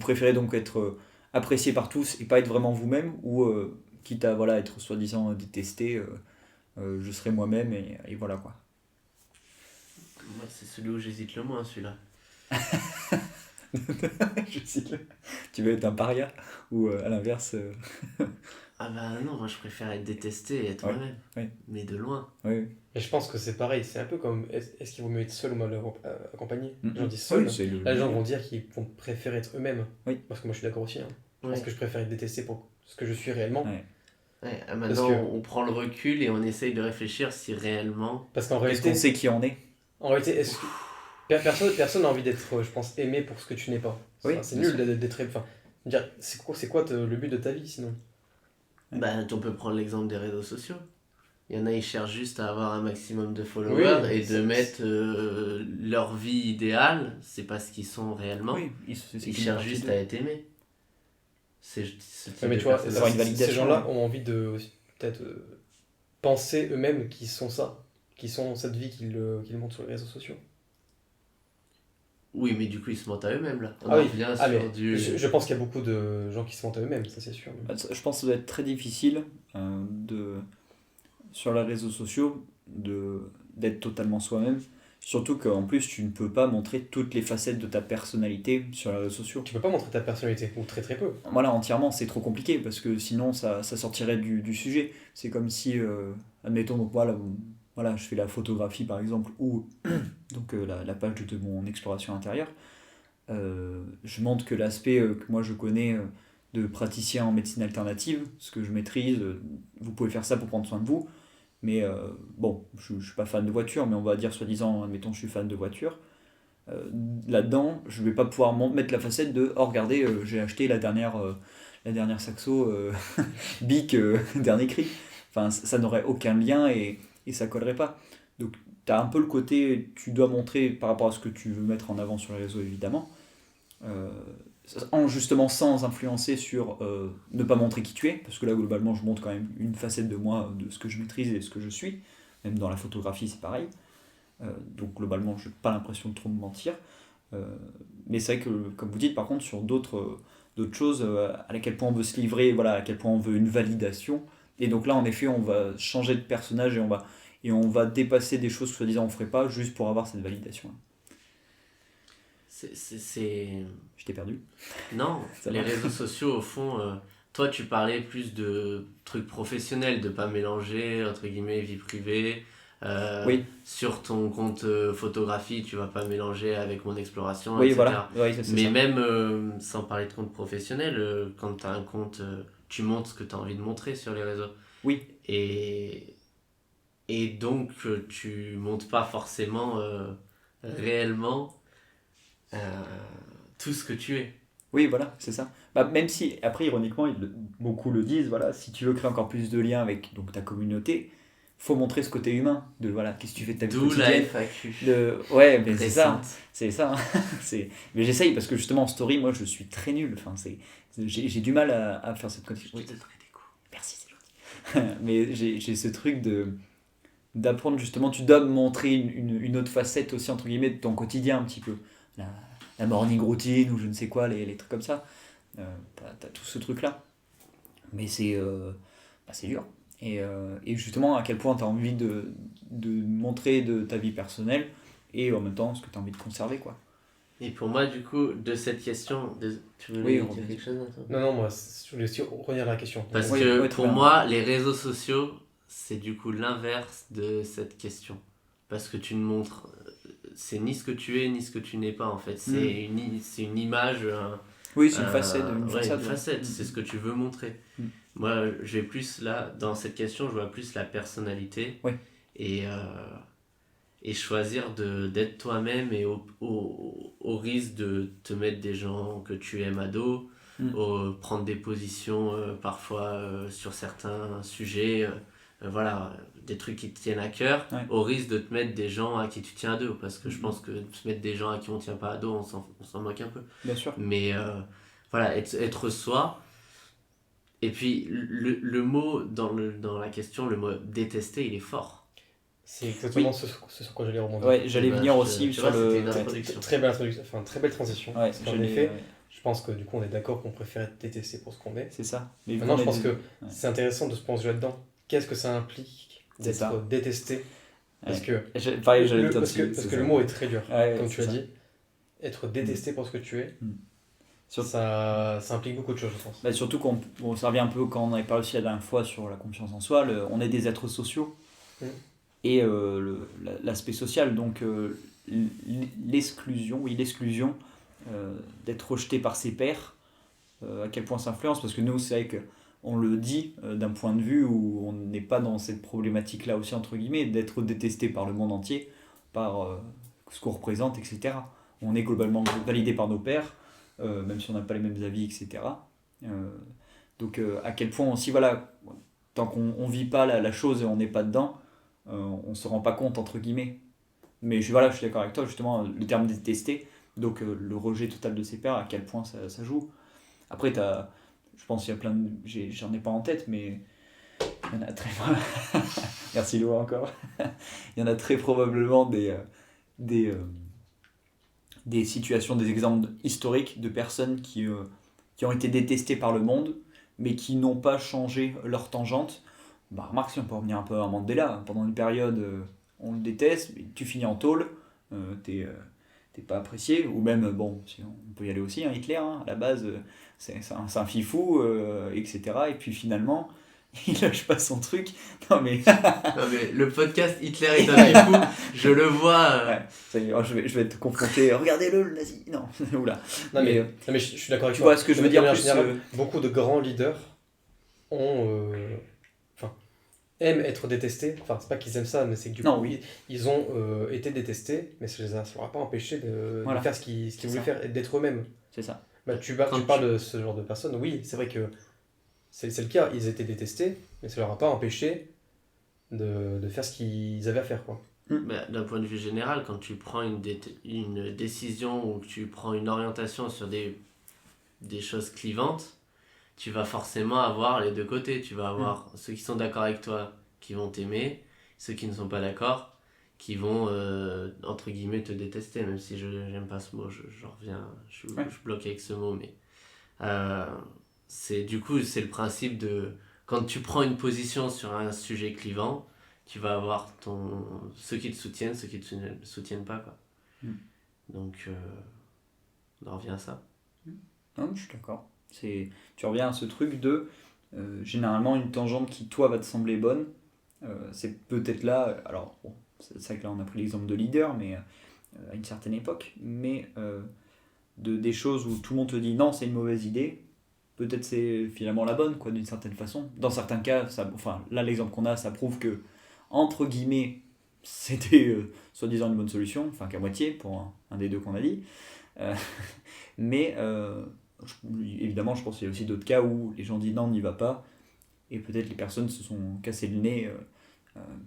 préférez donc être apprécié par tous et pas être vraiment vous-même, ou quitte à être soi-disant détesté, je serai moi-même et voilà, quoi. Moi, c'est celui où j'hésite le moins, celui-là. Tu veux être un paria ou à l'inverse Ah bah non, moi je préfère être détesté et être moi-même. Ouais. Mais de loin. Oui. Et je pense que c'est pareil, c'est un peu comme est-ce qu'il vaut mieux être seul ou mal accompagné? Les gens disent Oui, seul. Là, les gens vont dire qu'ils vont préférer être eux-mêmes. Oui. Parce que moi je suis d'accord aussi. Hein. Je Ouais. pense que je préfère être détesté pour ce que je suis réellement. Ouais, maintenant que- on prend le recul et on essaye de réfléchir si réellement. Parce qu'en Est-ce réalité, qu'on sait qui on est? est-ce que personne n'a envie d'être, je pense, aimé pour ce que tu n'es pas. Oui, Enfin, c'est bien nul sûr. d'être. Enfin, dire, c'est quoi le but de ta vie sinon? Bah, on peut prendre l'exemple des réseaux sociaux. Il y en a, ils cherchent juste à avoir un maximum de followers Oui, et de mettre leur vie idéale, c'est pas ce qu'ils sont réellement. Oui, Ils cherchent juste à être aimés. C'est ce type Mais de tu vois, personnes. avoir une validation, ces gens-là ouais. ont envie de peut-être penser eux-mêmes qu'ils sont ça, qu'ils sont cette vie qu'ils montrent sur les réseaux sociaux. Oui, mais du coup, ils se mentent à eux-mêmes là. On Ah en oui, revient mais sur du. je pense qu'il y a beaucoup de gens qui se mentent à eux-mêmes, ça c'est sûr. Je pense que ça doit être très difficile sur les réseaux sociaux d'être totalement soi-même. Surtout qu'en plus, tu ne peux pas montrer toutes les facettes de ta personnalité sur les réseaux sociaux. Tu peux pas montrer ta personnalité, ou très très peu. Voilà, entièrement, c'est trop compliqué parce que sinon, ça sortirait du sujet. C'est comme si, admettons, donc voilà, je fais la photographie par exemple, ou donc la page de mon exploration intérieure. Je montre que l'aspect que moi je connais de praticien en médecine alternative, ce que je maîtrise, vous pouvez faire ça pour prendre soin de vous. Mais bon, je suis pas fan de voiture, mais on va dire soi-disant, admettons, je suis fan de voiture. Là-dedans, je vais pas pouvoir mettre la facette de « Oh, regardez, j'ai acheté la dernière Saxo Bic, dernier cri ». Enfin, ça n'aurait aucun lien et ça collerait pas. Donc, tu as un peu le côté, tu dois montrer par rapport à ce que tu veux mettre en avant sur les réseaux, évidemment. justement sans influencer sur ne pas montrer qui tu es, parce que là globalement je montre quand même une facette de moi, de ce que je maîtrise et de ce que je suis, même dans la photographie c'est pareil. Donc globalement je n'ai pas l'impression de trop me mentir. Mais c'est vrai que comme vous dites par contre sur d'autres choses, à quel point on veut se livrer, voilà, à quel point on veut une validation, et donc là en effet on va changer de personnage et on va dépasser des choses que soi-disant on ferait pas juste pour avoir cette validation. C'est... Je t'ai perdu. Non, Ça les va. réseaux sociaux, au fond, toi tu parlais plus de trucs professionnels, de pas mélanger, entre guillemets, vie privée. Oui. Sur ton compte photographie, tu vas pas mélanger avec mon exploration, Oui, etc. voilà. Oui, c'est Mais ça. même sans parler de compte professionnel, quand tu as un compte, tu montres ce que tu as envie de montrer sur les réseaux. Oui. Et donc, tu montres pas forcément réellement euh, tout ce que tu es. Oui, voilà, c'est ça. Bah, même si, après, ironiquement, beaucoup le disent, voilà, si tu veux créer encore plus de liens avec donc, ta communauté, faut montrer ce côté humain, de voilà, qu'est-ce que tu fais de ta vie D'où la quotidienne. FAQ. Ouais, mais c'est ça, Récente. c'est ça. Mais j'essaye parce que justement en story, moi je suis très nul. Enfin, j'ai du mal à faire cette connexion. Je Oui, te donnerai des cours. merci, c'est gentil. Mais j'ai ce truc d'apprendre justement, tu dois me montrer une autre facette aussi, entre guillemets, de ton quotidien un petit peu. La, la morning routine ou je ne sais quoi, les trucs comme ça. T'as tout ce truc-là. Mais c'est dur. Et justement, à quel point tu as envie de montrer de ta vie personnelle et en même temps ce que tu as envie de conserver, quoi. Et pour moi, du coup, de cette question, tu veux Oui, dire on- quelque chose, Antoine? Non, non, moi, je voulais aussi revenir à la question. Parce Oui, que oui, très pour bien. moi, les réseaux sociaux, c'est du coup l'inverse de cette question. Parce que tu ne montres, c'est ni ce que tu es, ni ce que tu n'es pas en fait. C'est une image, Oui, c'est une facette, une ouais, façade. une Ouais. facette, c'est ce que tu veux montrer. Mm. Moi, je vais plus là, dans cette question, je vois plus la personnalité Oui. et, et choisir d'être toi-même et au risque de te mettre des gens que tu aimes à dos, prendre des positions parfois sur certains sujets, voilà, des trucs qui te tiennent à cœur, Ouais. au risque de te mettre des gens à qui tu tiens à dos, parce que je Mhm. pense que se mettre des gens à qui on tient pas à dos, on s'en moque un peu. Bien sûr. Mais voilà, être soi. Et puis le mot dans la question, le mot détester, il est fort. C'est exactement Oui. ce sur quoi j'allais rebondir. Ouais, j'allais Eh ben, venir je- aussi tu sur vois, c'était le. une Ouais. introduction. Très belle introduction, enfin très belle transition. Ouais, parce qu'en j'allais- effet, ouais, je pense que du coup on est d'accord qu'on préfère être détesté pour ce qu'on est. c'est ça. Mais Maintenant, vu je qu'on pense est- que ouais. c'est intéressant de se plonger là-dedans. Qu'est-ce que ça implique C'est ça. d'être détesté? Parce Ouais. que, Pareil, j'allais le, dire parce que, dessus, parce c'est que ça. le mot est très dur. Ouais, Comme c'est tu as ça. dit, être détesté pour ce que tu es, Sur- ça implique beaucoup de choses, je pense. Bah, surtout bon, ça revient un peu quand on avait parlé aussi la dernière fois sur la confiance en soi, on est des êtres sociaux Mm. et l'aspect social, donc l'exclusion d'être rejeté par ses pairs, à quel point ça influence, parce que nous c'est vrai qu'on le dit d'un point de vue où on n'est pas dans cette problématique là aussi entre guillemets, d'être détesté par le monde entier, par ce qu'on représente, etc. On est globalement validé par nos pairs, même si on n'a pas les mêmes avis, etc. Donc à quel point aussi, voilà, tant qu'on ne vit pas la chose et on n'est pas dedans, on ne se rend pas compte, entre guillemets. Mais voilà, je suis d'accord avec toi, justement, le terme détester, donc le rejet total de ses pairs, à quel point ça joue. Après, je pense qu'il y a plein de... J'en ai pas en tête, mais il y en a très... Merci Laura encore. Il y en a très probablement des situations, des exemples historiques de personnes qui ont été détestées par le monde, mais qui n'ont pas changé leur tangente. Bah, remarque, si on peut revenir un peu à Mandela, pendant une période, on le déteste, mais tu finis en tôle, t'es pas apprécié, ou même, bon, si on peut y aller aussi, hein, Hitler, hein, à la base, c'est un fifou, etc. Et puis finalement, il lâche pas son truc. Non mais, Non mais le podcast Hitler est un fou, je le vois. ouais, ça y est, je vais être confronté, regardez-le, le nazi. Non, oula. Non, Mais, non, mais je suis d'accord avec tu toi. vois ce que je Mais veux dire de manière plus, générale, beaucoup de grands leaders aiment être détestés. Enfin, c'est pas qu'ils aiment ça, mais c'est que du Non, coup, oui. ils ont été détestés, mais ça leur a pas empêché de Voilà. faire ce qu'ils C'est voulaient ça. faire et d'être eux-mêmes. C'est ça. Bah, tu Quand parles de ce genre de personnes, oui, c'est vrai que c'est le cas, ils étaient détestés, mais ça leur a pas empêché de faire ce qu'ils avaient à faire, quoi. Bah, d'un point de vue général, quand tu prends une décision ou que tu prends une orientation sur des des choses clivantes, tu vas forcément avoir les deux côtés. Tu vas avoir ceux qui sont d'accord avec toi, qui vont t'aimer, ceux qui ne sont pas d'accord, qui vont, entre guillemets, te détester, même si j'aime pas ce mot, je reviens, je bloque avec ce mot, mais du coup, c'est le principe de, quand tu prends une position sur un sujet clivant, tu vas avoir ceux qui te soutiennent, ceux qui te soutiennent pas, quoi. Donc, on en revient à ça. Non, je suis d'accord. Tu reviens à ce truc de généralement une tangente qui toi va te sembler bonne, c'est peut-être là, alors bon, c'est ça que là on a pris l'exemple de leader, mais à une certaine époque, mais des choses où tout le monde te dit non, c'est une mauvaise idée, peut-être c'est finalement la bonne, quoi, d'une certaine façon. Dans certains cas, là l'exemple qu'on a, ça prouve que, entre guillemets, c'était soi-disant une bonne solution, enfin qu'à moitié pour un des deux qu'on a dit. Mais évidemment, je pense qu'il y a aussi d'autres cas où les gens disent non, on n'y va pas, et peut-être les personnes se sont cassé le nez.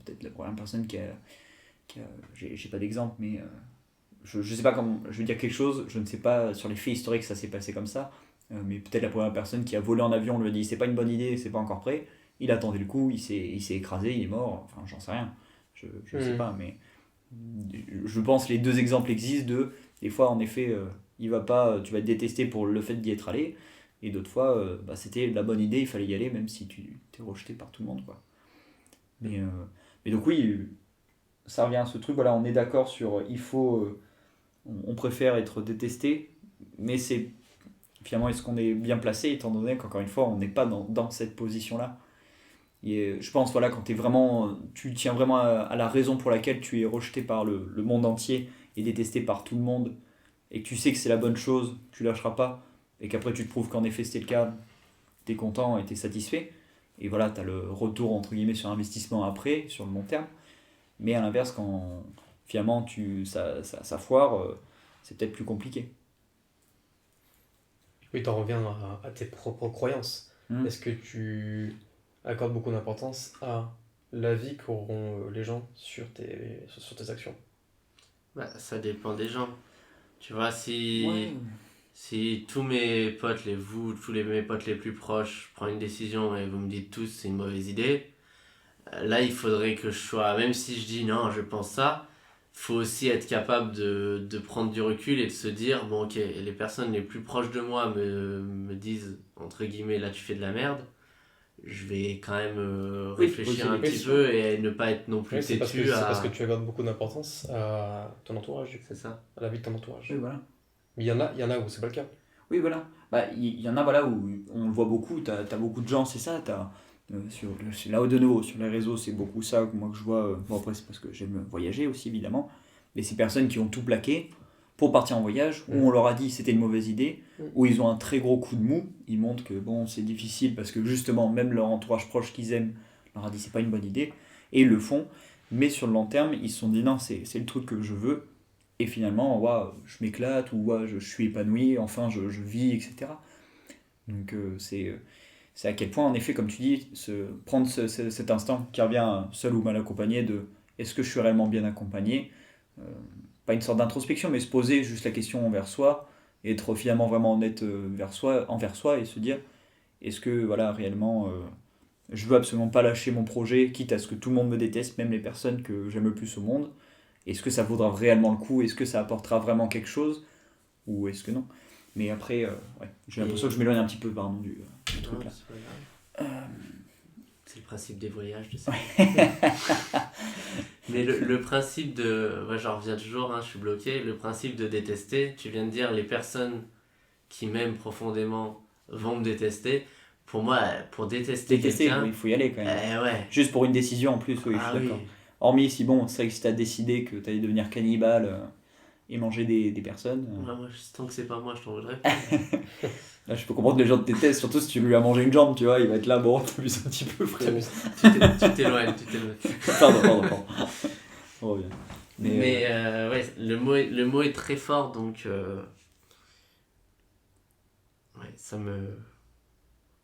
Peut-être la première personne qui a j'ai pas d'exemple, mais je sais pas comment, je veux dire quelque chose, je ne sais pas sur les faits historiques ça s'est passé comme ça, mais peut-être la première personne qui a volé en avion, on lui a dit c'est pas une bonne idée, c'est pas encore prêt, il a tendu le coup, il s'est écrasé, il est mort, enfin j'en sais rien, je sais pas, mais je pense les deux exemples existent des fois en effet il va pas, tu vas être détesté pour le fait d'y être allé, et d'autres fois c'était la bonne idée, il fallait y aller même si tu t'es rejeté par tout le monde, quoi. Mais donc oui, ça revient à ce truc, voilà, on est d'accord sur il faut, on préfère être détesté, mais c'est finalement est-ce qu'on est bien placé étant donné qu'encore une fois on n'est pas dans cette position-là. Et je pense voilà, quand tu tiens vraiment à la raison pour laquelle tu es rejeté par le monde entier et détesté par tout le monde, et que tu sais que c'est la bonne chose, tu lâcheras pas, et qu'après tu te prouves qu'en effet c'était le cas, t'es content et t'es satisfait, et voilà, t'as le retour entre guillemets sur investissement après, sur le long terme. Mais à l'inverse, quand finalement ça foire, c'est peut-être plus compliqué. Oui, t'en reviens à tes propres croyances. Est-ce que tu accordes beaucoup d'importance à l'avis qu'auront les gens sur tes actions? Bah, ça dépend des gens. Tu vois, si tous mes potes, mes potes les plus proches, prennent une décision et vous me dites tous c'est une mauvaise idée, là il faudrait que je sois, même si je dis non, je pense ça, faut aussi être capable de prendre du recul et de se dire bon, ok, les personnes les plus proches de moi me disent, entre guillemets, là tu fais de la merde. Je vais quand même réfléchir un petit peu et ne pas être non plus c'est têtu c'est parce que tu accordes beaucoup d'importance à ton entourage, du coup. C'est ça. À la vie de ton entourage. Oui, voilà. Mais il y en a où c'est pas le cas. Oui, voilà. Bah, il y en a voilà, où on le voit beaucoup, t'as beaucoup de gens, c'est ça, là de nouveau, sur les réseaux, c'est beaucoup ça moi que je vois. Bon, après, c'est parce que j'aime voyager aussi, évidemment. Mais ces personnes qui ont tout plaqué pour partir en voyage, où on leur a dit c'était une mauvaise idée, où ils ont un très gros coup de mou, ils montrent que bon, c'est difficile parce que justement, même leur entourage proche qu'ils aiment leur a dit c'est pas une bonne idée, et ils le font. Mais sur le long terme, ils se sont dit non, c'est le truc que je veux. Et finalement, waouh, je m'éclate, ou waouh, je suis épanoui, enfin je vis, etc. Donc c'est à quel point, en effet, comme tu dis, prendre cet instant qui revient seul ou mal accompagné de est-ce que je suis réellement bien accompagné, pas une sorte d'introspection, mais se poser juste la question envers soi, et être finalement vraiment honnête envers soi, et se dire est-ce que voilà, réellement je veux absolument pas lâcher mon projet, quitte à ce que tout le monde me déteste, même les personnes que j'aime le plus au monde. Est-ce que ça vaudra réellement le coup? Est-ce que ça apportera vraiment quelque chose? Ou est-ce que non? Mais après, ouais, j'ai l'impression que je m'éloigne un petit peu du truc là. C'est le principe des voyages, de ça. Mais le principe de... Ouais, j'en reviens toujours, je suis bloqué. Le principe de détester, tu viens de dire les personnes qui m'aiment profondément vont me détester. Pour moi, pour détester quelqu'un... Oui, il faut y aller quand même. Ouais. Juste pour une décision en plus, oui, je suis d'accord. Hormis si bon, c'est vrai que si t'as décidé que t'allais devenir cannibale et manger des personnes. Ouais, moi, tant que c'est pas moi, je t'en voudrais. Là, je peux comprendre que les gens te détestent, surtout si tu lui as mangé une jambe, tu vois, il va être là, bon, t'abuses un petit peu, frérot. Tu t'éloignes. Pardon. On revient. Mais ouais, le mot est très fort, donc ouais, ça me...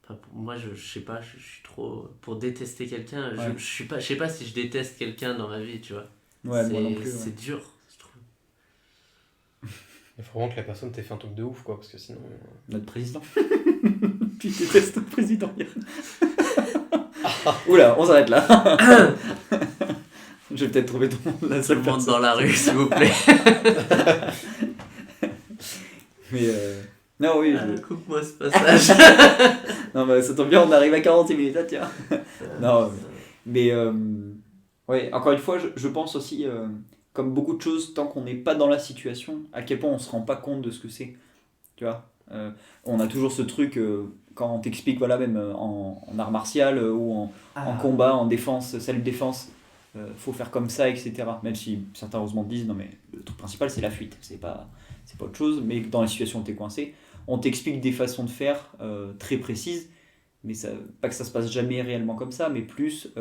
Enfin, moi, je sais pas, je suis trop... Pour détester quelqu'un, ouais. je sais pas si je déteste quelqu'un dans ma vie, tu vois. Ouais, moi non plus. C'est dur, je trouve. Il faut vraiment que la personne t'ait fait un truc de ouf, quoi, parce que sinon... Notre président. Tu détestes notre président, Yann. Oula, on s'arrête là. Je vais peut-être trouver la Tout seule le monde personne. dans la rue, s'il vous plaît. Mais non, oui. Coupe-moi ce passage. Non, mais ça tombe bien, on arrive à 40 minutes, là, tiens. Non, mais ouais, encore une fois, je pense aussi, comme beaucoup de choses, tant qu'on n'est pas dans la situation, à quel point on se rend pas compte de ce que c'est. Tu vois, on a toujours ce truc, quand on t'explique, voilà, même en art martial ou en combat, en défense, salut défense, faut faire comme ça, etc. Même si certains heureusement disent, non mais le truc principal c'est la fuite, c'est pas autre chose, mais dans les situations où t'es coincé, on t'explique des façons de faire très précises, mais ça, pas que ça se passe jamais réellement comme ça, mais plus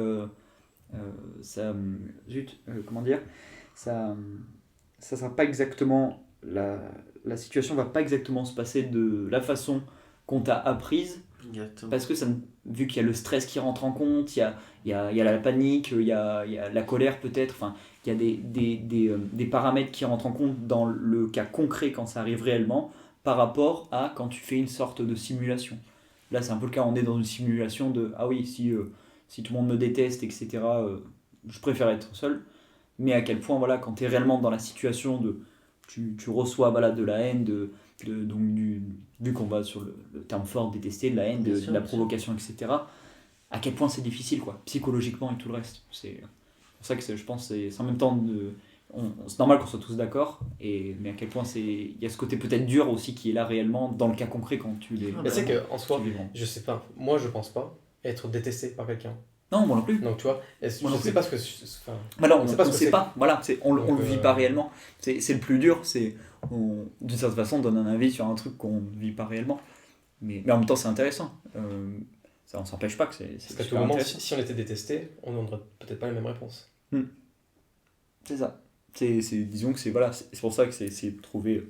ça, comment dire, ça sera pas exactement, la situation va pas exactement se passer de la façon qu'on t'a apprise, Exactement. parce que vu qu'il y a le stress qui rentre en compte, il y a la panique, il y a la colère peut-être, enfin, il y a des paramètres qui rentrent en compte dans le cas concret quand ça arrive réellement, par rapport à quand tu fais une sorte de simulation. Là c'est un peu le cas, on est dans une simulation de ah oui, si tout le monde me déteste, etc., je préfère être seul, mais à quel point voilà, quand tu es réellement dans la situation de tu reçois voilà, de la haine, donc vu qu'on va sur le terme fort, détester, de la haine, de la provocation, etc., à quel point c'est difficile, quoi, psychologiquement et tout le reste. C'est pour ça que je pense que c'est en même temps, c'est normal qu'on soit tous d'accord, mais à quel point il y a ce côté peut-être dur aussi qui est là réellement, dans le cas concret quand tu les... Mais c'est qu'en soi, je sais pas, moi je pense pas être détesté par quelqu'un. Non, moi non plus. Donc tu vois, je sais pas ce que... Enfin, bah non, on sait pas sait pas, voilà, on le vit pas réellement. C'est le plus dur, d'une certaine façon, on donne un avis sur un truc qu'on ne vit pas réellement. Mais en même temps, c'est intéressant. Ça ne s'empêche pas que c'est parce qu'à tout moment, si on était détesté, on n'aurait peut-être pas la même réponse. C'est ça. Disons que c'est pour ça que c'est essayer de trouver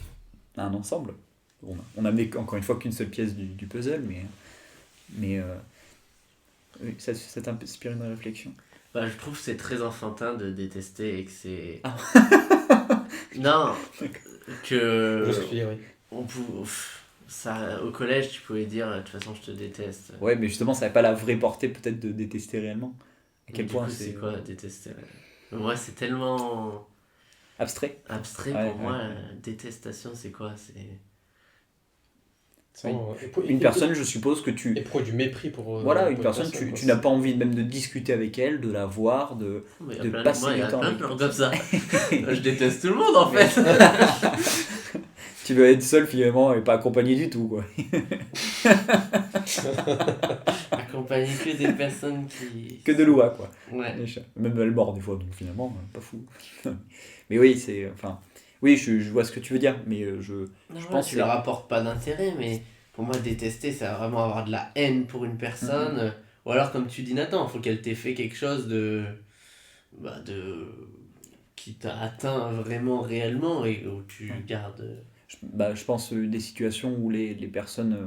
un ensemble. On n'a encore une fois qu'une seule pièce du puzzle, mais oui, ça t'inspire une réflexion. Bah, je trouve que c'est très enfantin de détester et que c'est... Ah. Non, que... Je suis, oui. Ça, au collège, tu pouvais dire de toute façon, je te déteste. Ouais, mais justement, ça n'avait pas la vraie portée peut-être de détester réellement. À quel point c'est quoi détester? Moi, c'est tellement... abstrait. Abstrait Ouais, pour moi, détestation, c'est quoi? Une personne, je suppose que tu... Éprouver du mépris pour... Voilà, une personne, tu n'as pas envie même de discuter avec elle, de la voir, de passer du temps avec elle. Comme ça. Je déteste tout le monde, en fait. Tu dois être seul finalement et pas accompagné du tout, quoi. Accompagné que des personnes qui... Que de lois, quoi. Ouais. Même elle mord des fois, donc finalement, pas fou. Mais oui, oui, je vois ce que tu veux dire, mais je pense que tu leur apportes pas d'intérêt, mais pour moi, détester, c'est vraiment avoir de la haine pour une personne. Ou alors, comme tu dis, Nathan, il faut qu'elle t'ait fait quelque chose qui t'a atteint vraiment, réellement, et où tu gardes... Je pense des situations où les personnes,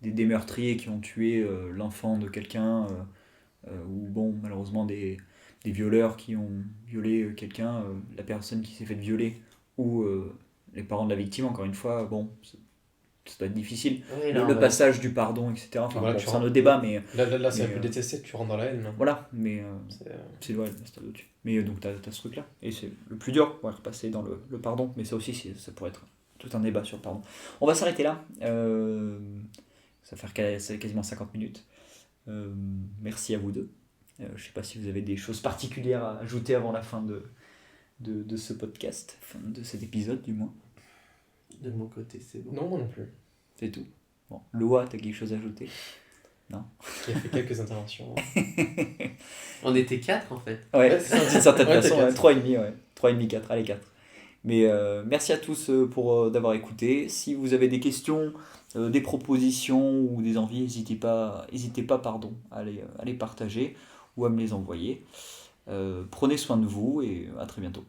des meurtriers qui ont tué l'enfant de quelqu'un, ou bon, malheureusement des violeurs qui ont violé quelqu'un, la personne qui s'est faite violer, ou les parents de la victime, encore une fois, bon, ça doit être difficile. Oui, là, le passage du pardon, etc. Enfin, voilà, c'est un autre débat, mais... Là c'est un peu détesté, tu rentres dans la haine. Là. Voilà, mais c'est au-dessus. Mais donc, t'as ce truc-là. Et c'est le plus dur, pour repasser dans le pardon, mais ça aussi, ça pourrait être tout un débat sur le pardon. On va s'arrêter là. Ça va faire quasiment 50 minutes. Merci à vous deux. Je ne sais pas si vous avez des choses particulières à ajouter avant la fin de ce podcast, fin de cet épisode du moins. De mon côté, c'est bon. Non, moi non plus. C'est tout. Bon, Loa, t'as quelque chose à ajouter? Non. Qui a fait quelques interventions. On était 4 en fait. Ouais, d'une certaine façon, 3,5, ouais. 3,5, 4, allez 4. Mais merci à tous d'avoir écouté. Si vous avez des questions, des propositions ou des envies, n'hésitez pas à les partager ou à me les envoyer. Prenez soin de vous et à très bientôt.